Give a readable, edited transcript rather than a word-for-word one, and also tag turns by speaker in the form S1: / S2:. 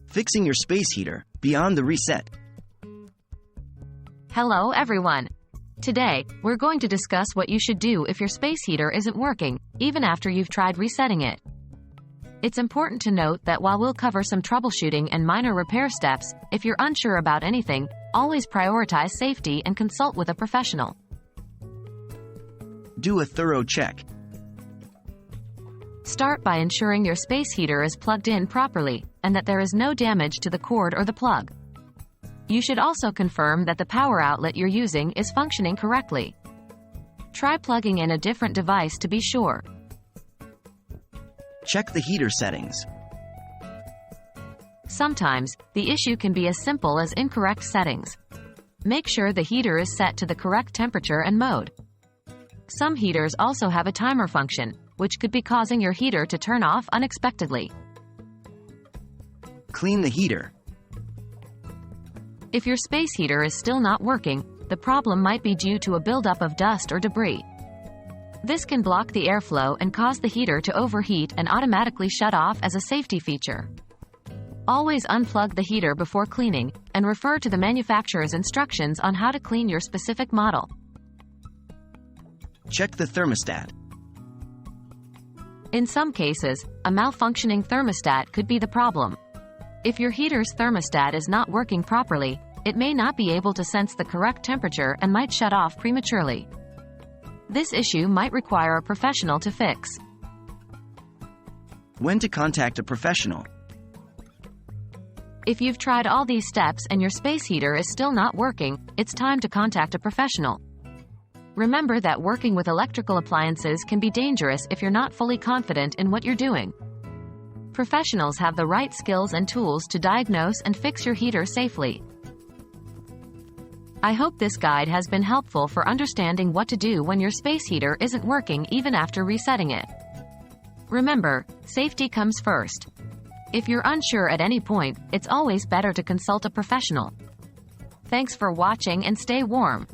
S1: Fixing your space heater, beyond the reset.
S2: Hello everyone. Today, we're going to discuss what you should do if your space heater isn't working, even after you've tried resetting it. It's important to note that while we'll cover some troubleshooting and minor repair steps, if you're unsure about anything, always prioritize safety and consult with a professional.
S1: Do a thorough check.
S2: Start by ensuring your space heater is plugged in properly, and that there is no damage to the cord or the plug. You should also confirm that the power outlet you're using is functioning correctly. Try plugging in a different device to be sure.
S1: Check the heater settings.
S2: Sometimes, the issue can be as simple as incorrect settings. Make sure the heater is set to the correct temperature and mode. Some heaters also have a timer function, which could be causing your heater to turn off unexpectedly.
S1: Clean the heater.
S2: If your space heater is still not working, the problem might be due to a buildup of dust or debris. This can block the airflow and cause the heater to overheat and automatically shut off as a safety feature. Always unplug the heater before cleaning, and refer to the manufacturer's instructions on how to clean your specific model.
S1: Check the thermostat.
S2: In some cases, a malfunctioning thermostat could be the problem. If your heater's thermostat is not working properly, it may not be able to sense the correct temperature and might shut off prematurely. This issue might require a professional to fix.
S1: When to contact a professional.
S2: If you've tried all these steps and your space heater is still not working, it's time to contact a professional. Remember that working with electrical appliances can be dangerous if you're not fully confident in what you're doing. Professionals have the right skills and tools to diagnose and fix your heater safely. I hope this guide has been helpful for understanding what to do when your space heater isn't working even after resetting it. Remember, safety comes first. If you're unsure at any point, it's always better to consult a professional. Thanks for watching and stay warm.